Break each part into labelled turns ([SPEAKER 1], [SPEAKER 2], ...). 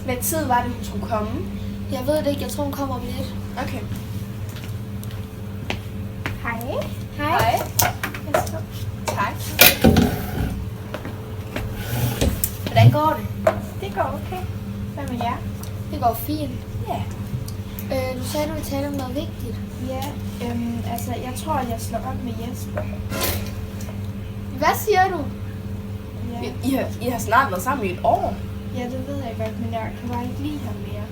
[SPEAKER 1] Hvad tid var det, hun skulle komme?
[SPEAKER 2] Jeg ved det ikke. Jeg tror, hun kommer om lidt.
[SPEAKER 1] Okay.
[SPEAKER 2] Hej.
[SPEAKER 1] Hej.
[SPEAKER 2] Værsgo.
[SPEAKER 1] Tak. Hvordan går det?
[SPEAKER 2] Det går okay. Hvad med jer?
[SPEAKER 3] Det går fint.
[SPEAKER 1] Ja.
[SPEAKER 3] Du sagde, du ville tale om noget vigtigt.
[SPEAKER 2] Ja, altså jeg tror, at jeg slår op med Jesper.
[SPEAKER 3] Hvad siger du?
[SPEAKER 2] Ja.
[SPEAKER 1] I har snart været sammen i et år.
[SPEAKER 2] Ja, det ved jeg godt, men jeg kan bare ikke lide ham mere.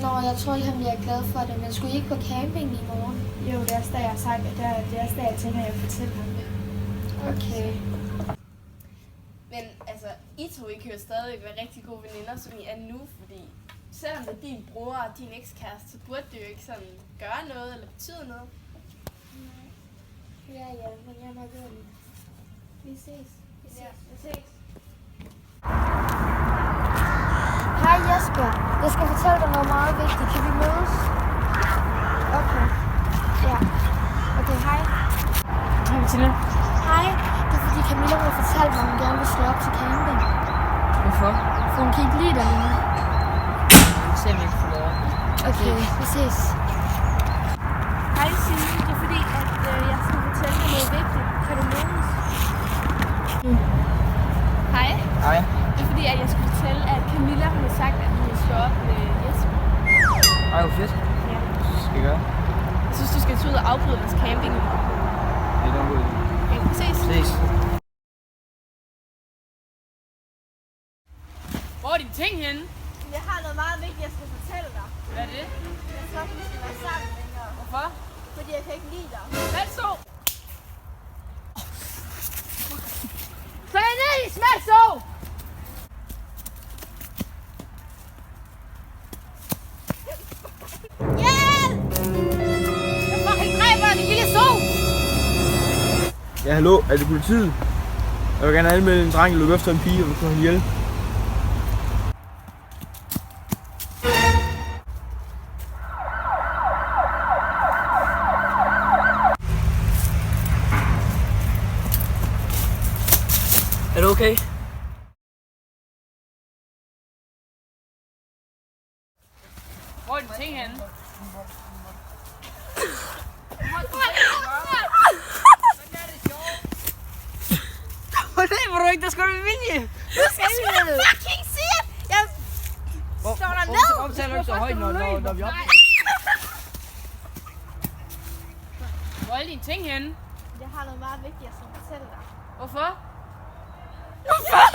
[SPEAKER 3] Nå, jeg tror ikke, han bliver glad for det, men skulle I ikke på camping i morgen?
[SPEAKER 2] Jo, det er også der, jeg har sagt, at det er også der, jeg tænker, at jeg vil fortælle ham det.
[SPEAKER 3] Okay.
[SPEAKER 1] Men altså, I to I kan jo stadig være rigtig gode veninder, som I er nu, fordi selvom det er din bror og din ekskæreste, så burde det jo ikke sådan gøre noget eller betyde noget.
[SPEAKER 3] Ja, men jeg må gå nu.
[SPEAKER 2] Vi ses.
[SPEAKER 1] Ja, vi ses.
[SPEAKER 3] Hej Jesper. Jeg skal fortælle dig noget meget vigtigt. Kan vi mødes? Okay. Ja. Okay, hej.
[SPEAKER 1] Hej Bettina.
[SPEAKER 3] Hej. Det er fordi Camilla vil fortælle mig, at hun gerne vil slå op til camping.
[SPEAKER 1] Hvorfor?
[SPEAKER 3] For hun kan ikke lide dig længere.
[SPEAKER 1] Se om jeg kan få lov.
[SPEAKER 3] Okay, vi ses.
[SPEAKER 2] Hej Signe, det er fordi, at jeg skal fortælle dig noget vigtigt. Kan du mødes? Hej.
[SPEAKER 1] Hej.
[SPEAKER 2] Det er fordi, at jeg skal fortælle, at Camilla hun har sagt, at hun vil slå op med Jesper.
[SPEAKER 4] Ej, hvor fedt.
[SPEAKER 2] Ja.
[SPEAKER 4] Skal jeg gøre?
[SPEAKER 2] Jeg synes, du skal tage ud og afbryde vores camping i morgen.
[SPEAKER 4] Det er en god idé.
[SPEAKER 2] Okay, ses.
[SPEAKER 4] Ses.
[SPEAKER 1] Hvor er dine ting henne?
[SPEAKER 2] Jeg har noget meget vigtigt, jeg skal fortælle dig.
[SPEAKER 1] Hvad er det?
[SPEAKER 2] Jeg tror ikke, vi skal være sammen længere.
[SPEAKER 1] Hvorfor?
[SPEAKER 2] Fordi jeg kan ikke lide dig.
[SPEAKER 1] Hvad så? Så er jeg ned i smæk så! Jeg fucking dræber din lille so!
[SPEAKER 4] Ja, hallo, er det politiet? Jeg vil gerne anmelde en dreng, der løb efter en pige, og vil slå hende ihjel. Er du okay?
[SPEAKER 1] Hvor er dine ting henne?
[SPEAKER 4] Det var du ikke, der skulle du vilje.
[SPEAKER 2] Du skal fucking sige det! Jeg slår dig ned!
[SPEAKER 4] Hvorfor taler du ikke så højt, når vi er oppe?
[SPEAKER 1] Hvor er dine ting henne?
[SPEAKER 2] Jeg har noget meget vigtigt, jeg skal fortælle dig.
[SPEAKER 1] Hvorfor?
[SPEAKER 2] Hvorfor?